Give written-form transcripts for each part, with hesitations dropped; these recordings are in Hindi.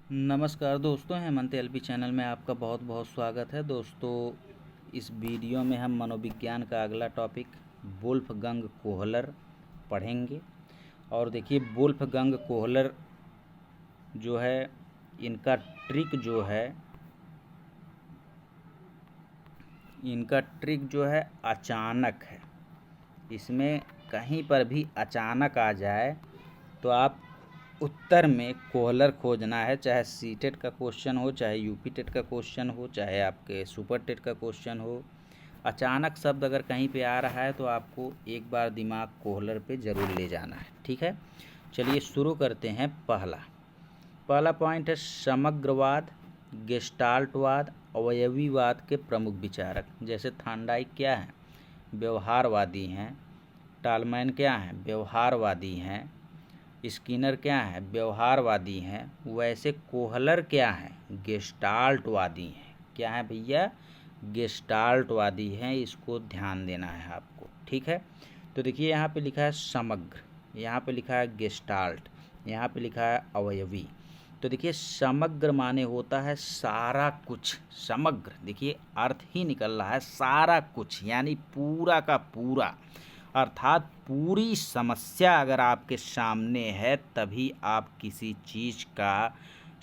नमस्कार दोस्तों, हेमंत एलपी चैनल में आपका बहुत बहुत स्वागत है। दोस्तों, इस वीडियो में हम मनोविज्ञान का अगला टॉपिक वुल्फगंग कोहलर पढ़ेंगे। और देखिए, वुल्फगंग कोहलर जो है, इनका ट्रिक जो है अचानक है। इसमें कहीं पर भी अचानक आ जाए तो आप उत्तर में कोहलर खोजना है, चाहे सीटेट का क्वेश्चन हो, चाहे यूपी टेट का क्वेश्चन हो, चाहे आपके सुपर टेट का क्वेश्चन हो। अचानक शब्द अगर कहीं पे आ रहा है तो आपको एक बार दिमाग कोहलर पे ज़रूर ले जाना है। ठीक है, चलिए शुरू करते हैं। पहला पॉइंट है समग्रवाद, गेस्टाल्टवाद, अवयवीवाद के प्रमुख विचारक। जैसे थांडाइक क्या है? व्यवहारवादी हैं। टालमैन क्या हैं? व्यवहारवादी हैं। स्किनर क्या है? व्यवहारवादी हैं। वैसे कोहलर क्या है? गेस्टाल्टवादी हैं। क्या है भैया? गेस्टाल्टवादी हैं। इसको ध्यान देना है आपको। ठीक है, तो देखिए यहाँ पे लिखा है समग्र, यहाँ पे लिखा है गेस्टाल्ट, यहाँ पे लिखा है अवयवी। तो देखिए, समग्र माने होता है सारा कुछ। समग्र देखिए अर्थ ही निकल रहा है सारा कुछ, यानी पूरा का पूरा। अर्थात पूरी समस्या अगर आपके सामने है तभी आप किसी चीज़ का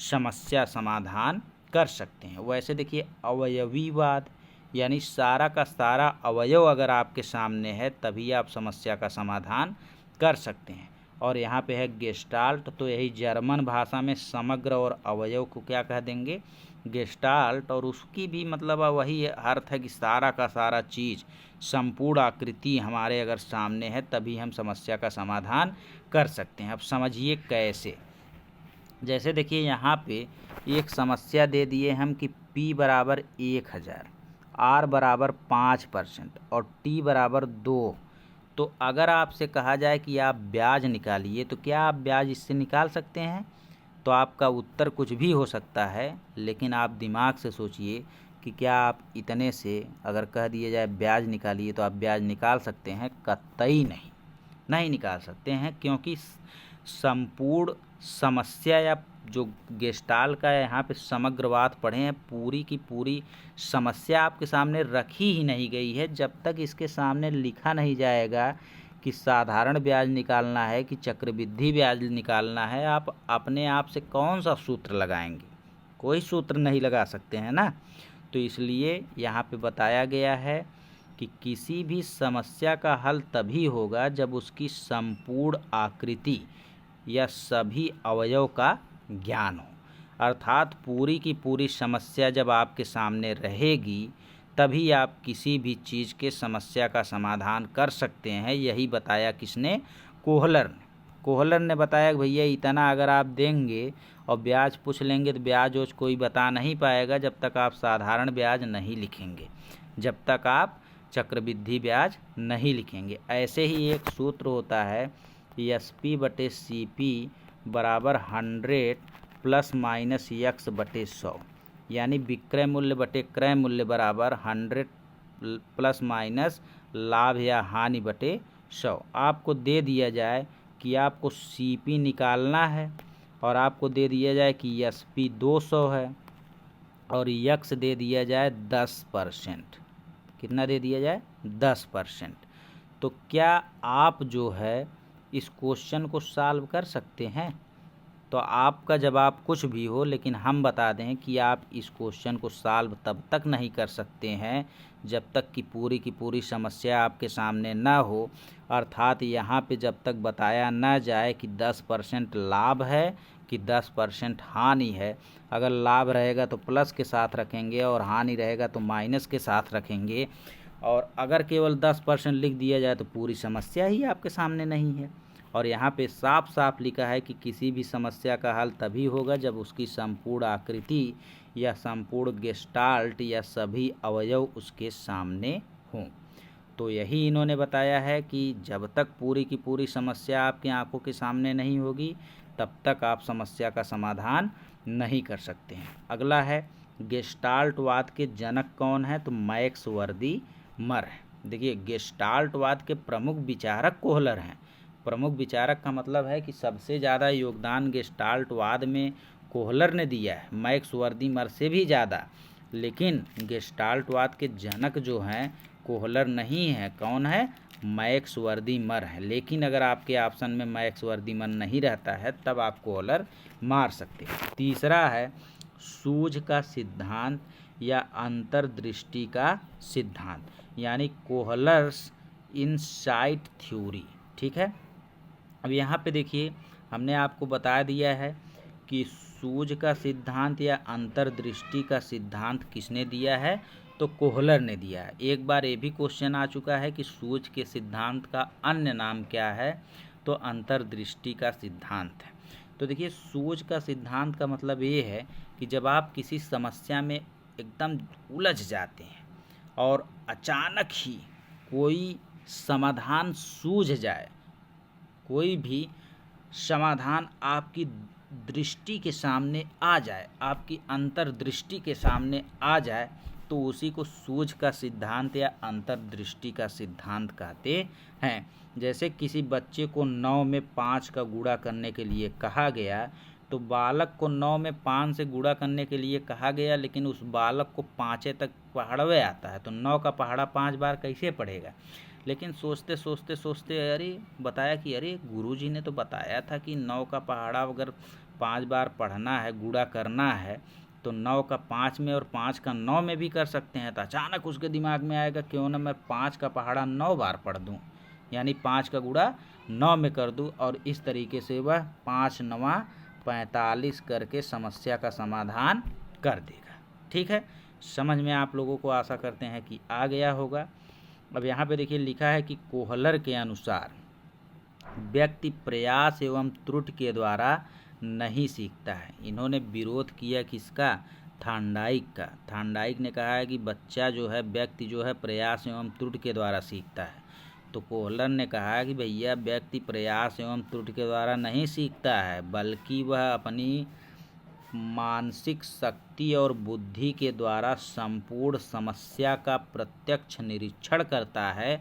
समस्या समाधान कर सकते हैं। वैसे देखिए, अवयवीवाद यानी सारा का सारा अवयव अगर आपके सामने है तभी आप समस्या का समाधान कर सकते हैं। और यहाँ पे है गेस्टाल्ट, तो यही जर्मन भाषा में समग्र और अवयव को क्या कह देंगे? गेस्टाल्ट। और उसकी भी मतलब वही अर्थ है कि सारा का सारा चीज़, संपूर्ण आकृति हमारे अगर सामने है तभी हम समस्या का समाधान कर सकते हैं। अब समझिए कैसे। जैसे देखिए यहाँ पे एक समस्या दे दिए हम कि P बराबर 1000, R बराबर 5% और T बराबर 2। तो अगर आपसे कहा जाए कि आप ब्याज निकालिए, तो क्या आप ब्याज इससे निकाल सकते हैं? तो आपका उत्तर कुछ भी हो सकता है, लेकिन आप दिमाग से सोचिए कि क्या आप इतने से अगर कह दिया जाए ब्याज निकालिए तो आप ब्याज निकाल सकते हैं? कतई नहीं निकाल सकते हैं, क्योंकि संपूर्ण समस्या या जो गेस्टाल का यहाँ पे समग्रवाद पढ़े हैं, पूरी की पूरी समस्या आपके सामने रखी ही नहीं गई है जब तक इसके सामने लिखा नहीं जाएगा कि साधारण ब्याज निकालना है कि चक्रवृद्धि ब्याज निकालना है। आप अपने आप से कौन सा सूत्र लगाएंगे? कोई सूत्र नहीं लगा सकते हैं ना। तो इसलिए यहाँ पे बताया गया है कि किसी भी समस्या का हल तभी होगा जब उसकी संपूर्ण आकृति या सभी अवयव का ज्ञान हो। अर्थात पूरी की पूरी समस्या जब आपके सामने रहेगी तभी आप किसी भी चीज़ के समस्या का समाधान कर सकते हैं। यही बताया किसने? कोहलर ने बताया कि भैया इतना अगर आप देंगे और ब्याज पूछ लेंगे तो ब्याज कोई बता नहीं पाएगा जब तक आप साधारण ब्याज नहीं लिखेंगे, जब तक आप चक्रवृद्धि ब्याज नहीं लिखेंगे। ऐसे ही एक सूत्र होता है SP/CP बराबर 100 प्लस माइनस x/100, यानी विक्रय मूल्य बटे क्रय मूल्य बराबर 100 प्लस माइनस लाभ या हानि बटे 100। आपको दे दिया जाए कि आपको CP निकालना है और आपको दे दिया जाए कि SP 200 है और यक्स दे दिया जाए 10%। कितना दे दिया जाए? 10%। तो क्या आप जो है इस क्वेश्चन को सॉल्व कर सकते हैं? तो आपका जवाब कुछ भी हो, लेकिन हम बता दें कि आप इस क्वेश्चन को सॉल्व तब तक नहीं कर सकते हैं जब तक कि पूरी की पूरी समस्या आपके सामने ना हो। अर्थात यहाँ पे जब तक बताया ना जाए कि 10% लाभ है कि 10% हानि है। अगर लाभ रहेगा तो प्लस के साथ रखेंगे और हानि रहेगा तो माइनस के साथ रखेंगे। और अगर केवल 10% लिख दिया जाए तो पूरी समस्या ही आपके सामने नहीं है। और यहाँ पे साफ साफ लिखा है कि किसी भी समस्या का हल तभी होगा जब उसकी संपूर्ण आकृति या संपूर्ण गेस्टाल्ट या सभी अवयव उसके सामने हों। तो यही इन्होंने बताया है कि जब तक पूरी की पूरी समस्या आपकी आंखों के सामने नहीं होगी तब तक आप समस्या का समाधान नहीं कर सकते हैं। अगला है गेस्टाल्टवाद के जनक कौन है? तो मैक्स वर्दीमर है। देखिए, गेस्टाल्टवाद के प्रमुख विचारक कोहलर हैं। प्रमुख विचारक का मतलब है कि सबसे ज़्यादा योगदान गेस्टाल्टवाद में कोहलर ने दिया है, मैक्स वर्दीमर से भी ज़्यादा। लेकिन गेस्टाल्टवाद के जनक जो हैं कोहलर नहीं है, कौन है? मैक्स वर्दीमर है। लेकिन अगर आपके ऑप्शन में मैक्स वर्दीमर नहीं रहता है तब आप कोहलर मार सकते हैं। तीसरा है सूझ का सिद्धांत या अंतर्दृष्टि का सिद्धांत, यानी कोहलर्स इनसाइट थ्योरी। ठीक है, अब यहाँ पे देखिए हमने आपको बता दिया है कि सूझ का सिद्धांत या अंतर्दृष्टि का सिद्धांत किसने दिया है? तो कोहलर ने दिया है। एक बार ये भी क्वेश्चन आ चुका है कि सूझ के सिद्धांत का अन्य नाम क्या है? तो अंतर्दृष्टि का सिद्धांत है। तो देखिए सूझ का सिद्धांत का मतलब ये है कि जब आप किसी समस्या में एकदम उलझ जाते हैं और अचानक ही कोई समाधान सूझ जाए, कोई भी समाधान आपकी दृष्टि के सामने आ जाए, आपकी अंतर्दृष्टि के सामने आ जाए, तो उसी को सूझ का सिद्धांत या अंतर्दृष्टि का सिद्धांत कहते हैं। जैसे किसी बच्चे को 9 में 5 का गुणा करने के लिए कहा गया, तो बालक को 9 में 5 से गुणा करने के लिए कहा गया, लेकिन उस बालक को 5 तक पहाड़वे आता है, तो 9 का पहाड़ा 5 बार कैसे पढ़ेगा? लेकिन सोचते सोचते सोचते अरे बताया कि अरे गुरुजी ने तो बताया था कि 9 का पहाड़ा अगर 5 बार पढ़ना है, गुणा करना है, तो 9 का 5 में और 5 का 9 में भी कर सकते हैं। तो अचानक उसके दिमाग में आएगा क्यों ना मैं 5 का पहाड़ा 9 बार पढ़ दूँ, यानी 5 का गुणा 9 में कर दूँ, और इस तरीके से वह 5 9 45 करके समस्या का समाधान कर देगा। ठीक है, समझ में आप लोगों को आशा करते हैं कि आ गया होगा। अब यहाँ पे देखिए लिखा है कि कोहलर के अनुसार व्यक्ति प्रयास एवं त्रुटि के द्वारा नहीं सीखता है। इन्होंने विरोध किया किसका? थार्नडाइक का। थार्नडाइक ने कहा है कि बच्चा जो है, व्यक्ति जो है प्रयास एवं त्रुटि के द्वारा सीखता है। तो कोहलर ने कहा है कि भैया व्यक्ति प्रयास एवं त्रुटि के द्वारा नहीं सीखता है, बल्कि वह अपनी मानसिक शक्ति और बुद्धि के द्वारा संपूर्ण समस्या का प्रत्यक्ष निरीक्षण करता है,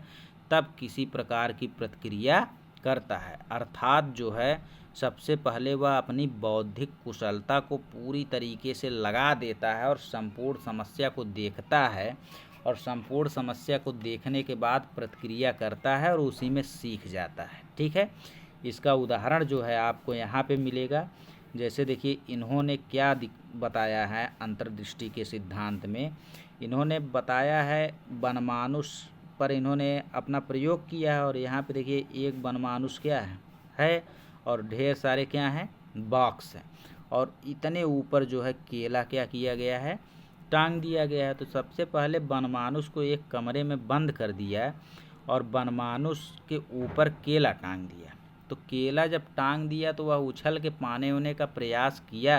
तब किसी प्रकार की प्रतिक्रिया करता है। अर्थात जो है सबसे पहले वह अपनी बौद्धिक कुशलता को पूरी तरीके से लगा देता है और संपूर्ण समस्या को देखता है, और संपूर्ण समस्या को देखने के बाद प्रतिक्रिया करता है और उसी में सीख जाता है। ठीक है, इसका उदाहरण जो है आपको यहाँ पे मिलेगा। जैसे देखिए इन्होंने क्या बताया है अंतर्दृष्टि के सिद्धांत में, इन्होंने बताया है वनमानुष पर इन्होंने अपना प्रयोग किया है, और यहाँ पे देखिए एक वनमानुष क्या है और ढेर सारे क्या हैं? बॉक्स हैं, और इतने ऊपर जो है केला क्या किया गया है? टांग दिया गया है। तो सबसे पहले वनमानुष को एक कमरे में बंद कर दिया और वनमानुष के ऊपर केला टांग दिया। तो केला जब टांग दिया तो वह उछल के पाने होने का प्रयास किया।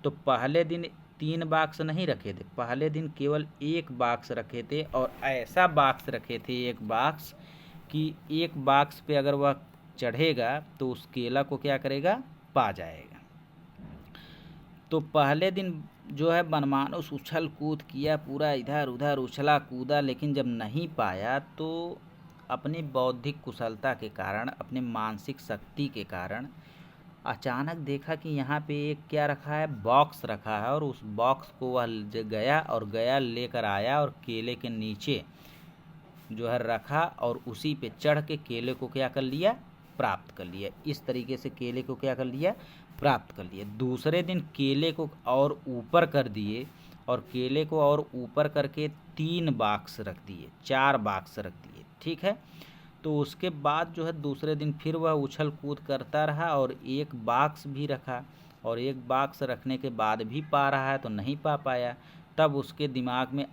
तो पहले दिन 3 बॉक्स नहीं रखे थे, पहले दिन केवल 1 बॉक्स रखे थे, और ऐसा बॉक्स रखे थे 1 बॉक्स कि 1 बॉक्स पे अगर वह चढ़ेगा तो उस केला को क्या करेगा? पा जाएगा। तो पहले दिन जो है वनमानुष उछल कूद किया, पूरा इधर उधर उछला कूदा, लेकिन जब नहीं पाया तो अपनी बौद्धिक कुशलता के कारण, अपने मानसिक शक्ति के कारण अचानक देखा कि यहाँ पे एक क्या रखा है? बॉक्स रखा है, और उस बॉक्स को वह गया लेकर आया और केले के नीचे जो है रखा, और उसी पे चढ़ के केले को क्या कर लिया? प्राप्त कर लिया। इस तरीके से केले को क्या कर लिया? प्राप्त कर लिया। दूसरे दिन केले को और ऊपर कर दिए, और केले को और ऊपर करके 3 बॉक्स रख दिए, 4 बॉक्स रख दिए। ठीक है, तो उसके बाद जो है दूसरे दिन फिर वह उछल कूद करता रहा और 1 बॉक्स भी रखा, और 1 बॉक्स रखने के बाद भी पा रहा है तो नहीं पा पाया। तब उसके दिमाग में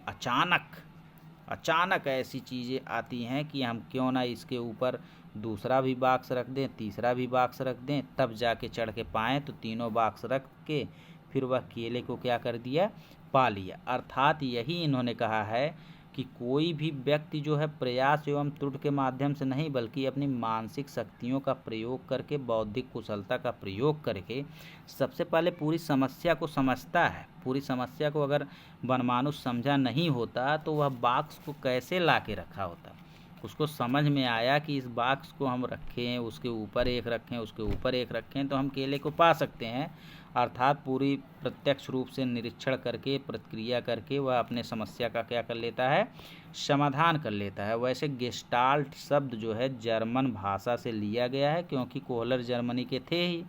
अचानक ऐसी चीज़ें आती हैं कि हम क्यों ना इसके ऊपर दूसरा भी बॉक्स रख दें, तीसरा भी बॉक्स रख दें, तब जाके चढ़ के पाएँ। तो तीनों बॉक्स रख के फिर वह केले को क्या कर दिया? पा लिया। अर्थात यही इन्होंने कहा है कि कोई भी व्यक्ति जो है प्रयास एवं त्रुटि के माध्यम से नहीं, बल्कि अपनी मानसिक शक्तियों का प्रयोग करके, बौद्धिक कुशलता का प्रयोग करके सबसे पहले पूरी समस्या को समझता है। पूरी समस्या को अगर वनमानुष समझा नहीं होता तो वह बॉक्स को कैसे ला के रखा होता? उसको समझ में आया कि इस बॉक्स को हम रखें, उसके ऊपर एक रखें, उसके ऊपर एक रखें, तो हम केले को पा सकते हैं। अर्थात पूरी प्रत्यक्ष रूप से निरीक्षण करके प्रतिक्रिया करके वह अपने समस्या का क्या कर लेता है, समाधान कर लेता है। वैसे गेस्टाल्ट शब्द जो है जर्मन भाषा से लिया गया है, क्योंकि कोहलर जर्मनी के थे ही,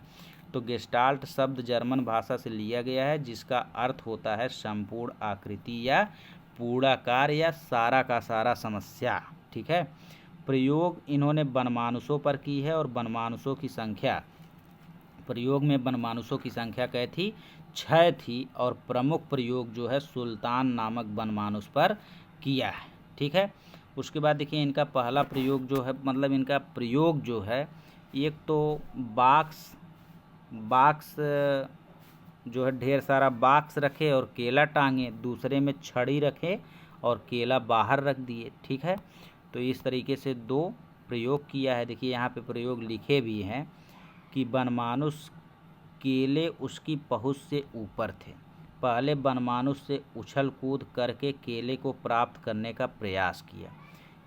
तो गेस्टाल्ट शब्द जर्मन भाषा से लिया गया है, जिसका अर्थ होता है संपूर्ण आकृति या पूर्णाकार या सारा का सारा समस्या। ठीक है। प्रयोग इन्होंने वनमानुषों पर की है और वनमानुषों की संख्या, प्रयोग में वनमानुषों की संख्या क्या थी, 6 थी, और प्रमुख प्रयोग जो है सुल्तान नामक वनमानुष पर किया है। ठीक है। उसके बाद देखिए इनका पहला प्रयोग जो है, मतलब इनका प्रयोग जो है, एक तो बाक्स जो है ढेर सारा बाक्स रखे और केला टांगे, दूसरे में छड़ी रखे और केला बाहर रख दिए। ठीक है। तो इस तरीके से 2 प्रयोग किया है। देखिए यहाँ पे प्रयोग लिखे भी हैं कि वनमानुष केले उसकी पहुँच से ऊपर थे। पहले वनमानुष से उछल कूद करके केले को प्राप्त करने का प्रयास किया,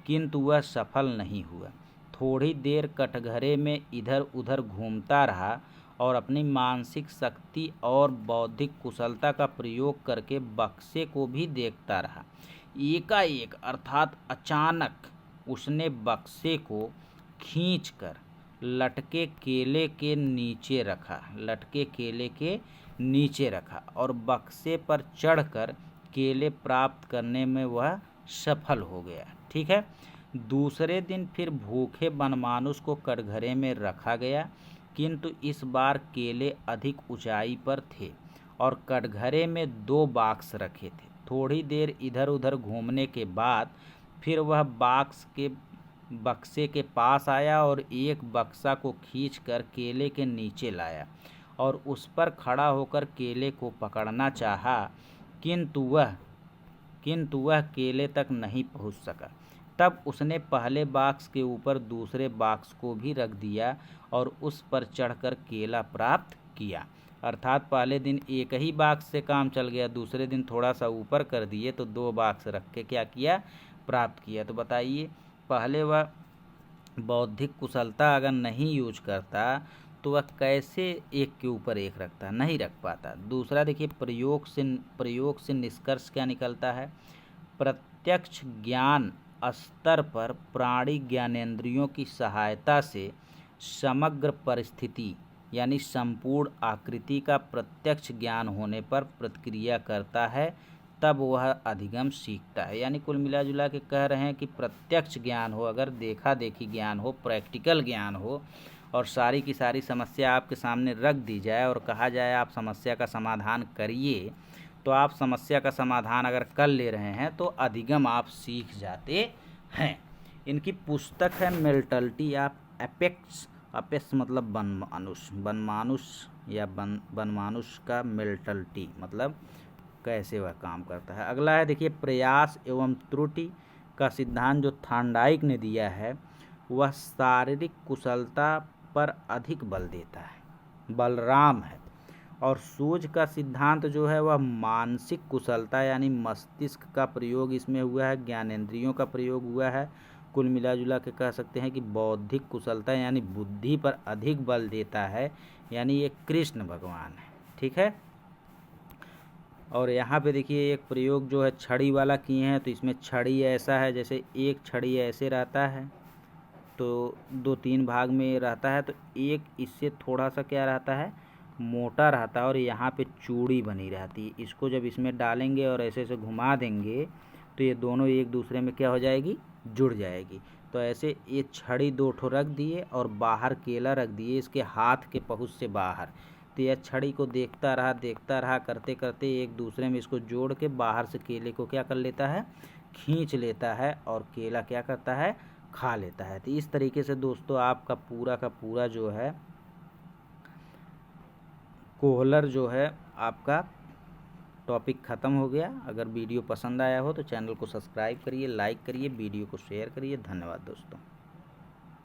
किंतु वह सफल नहीं हुआ। थोड़ी देर कटघरे में इधर उधर घूमता रहा और अपनी मानसिक शक्ति और बौद्धिक कुशलता का प्रयोग करके बक्से को भी देखता रहा। एकाएक अर्थात अचानक उसने बक्से को खींचकर लटके केले के नीचे रखा और बक्से पर चढ़कर केले प्राप्त करने में वह सफल हो गया। ठीक है। दूसरे दिन फिर भूखे वनमानुष को कटघरे में रखा गया, किंतु इस बार केले अधिक ऊंचाई पर थे और कटघरे में 2 बाक्स रखे थे। थोड़ी देर इधर उधर घूमने के बाद फिर वह बक्से के पास आया और एक बक्सा को खींचकर केले के नीचे लाया और उस पर खड़ा होकर केले को पकड़ना चाहा, किंतु वह केले तक नहीं पहुंच सका। तब उसने पहले बाक्स के ऊपर दूसरे बाक्स को भी रख दिया और उस पर चढ़कर केला प्राप्त किया। अर्थात पहले दिन एक ही बाक्स से काम चल गया, दूसरे दिन थोड़ा सा ऊपर कर दिए तो 2 बाक्स रख के क्या किया, प्राप्त किया। तो बताइए, पहले वह बौद्धिक कुशलता अगर नहीं यूज करता तो वह कैसे एक के ऊपर एक रखता, नहीं रख पाता। दूसरा देखिए, प्रयोग से निष्कर्ष क्या निकलता है, प्रत्यक्ष ज्ञान स्तर पर प्राणी ज्ञानेंद्रियों की सहायता से समग्र परिस्थिति यानी संपूर्ण आकृति का प्रत्यक्ष ज्ञान होने पर प्रतिक्रिया करता है, तब वह अधिगम सीखता है। यानी कुल मिला जुला के कह रहे हैं कि प्रत्यक्ष ज्ञान हो, अगर देखा देखी ज्ञान हो, प्रैक्टिकल ज्ञान हो और सारी की सारी समस्या आपके सामने रख दी जाए और कहा जाए आप समस्या का समाधान करिए, तो आप समस्या का समाधान अगर कर ले रहे हैं तो अधिगम आप सीख जाते हैं। इनकी पुस्तक है मेंटलिटी ऑफ एपेक्स मतलब वनमानुष का मेंटलिटी, मतलब कैसे वह काम करता है। अगला है देखिए, प्रयास एवं त्रुटि का सिद्धांत जो थॉर्नडाइक ने दिया है, वह शारीरिक कुशलता पर अधिक बल देता है, बलराम है। और सूझ का सिद्धांत जो है वह मानसिक कुशलता यानी मस्तिष्क का प्रयोग इसमें हुआ है, ज्ञानेंद्रियों का प्रयोग हुआ है। कुल मिला जुला के कह सकते हैं कि बौद्धिक कुशलता यानी बुद्धि पर अधिक बल देता है, यानी ये कृष्ण भगवान है। ठीक है। और यहाँ पे देखिए एक प्रयोग जो है छड़ी वाला किए हैं, तो इसमें छड़ी ऐसा है जैसे एक छड़ी ऐसे रहता है तो 2-3 भाग में रहता है, तो एक इससे थोड़ा सा क्या रहता है, मोटा रहता है और यहाँ पे चूड़ी बनी रहती है। इसको जब इसमें डालेंगे और ऐसे ऐसे घुमा देंगे तो ये दोनों एक दूसरे में क्या हो जाएगी, जुड़ जाएगी। तो ऐसे ये छड़ी 2 ठो रख दिए और बाहर केला रख दिए इसके हाथ के पहुँच से बाहर। तो यह छड़ी को देखता रहा करते करते एक दूसरे में इसको जोड़ के बाहर से केले को क्या कर लेता है, खींच लेता है और केला क्या करता है, खा लेता है। तो इस तरीके से दोस्तों आपका पूरा का पूरा जो है कोहलर जो है आपका टॉपिक ख़त्म हो गया। अगर वीडियो पसंद आया हो तो चैनल को सब्सक्राइब करिए, लाइक करिए, वीडियो को शेयर करिए। धन्यवाद दोस्तों।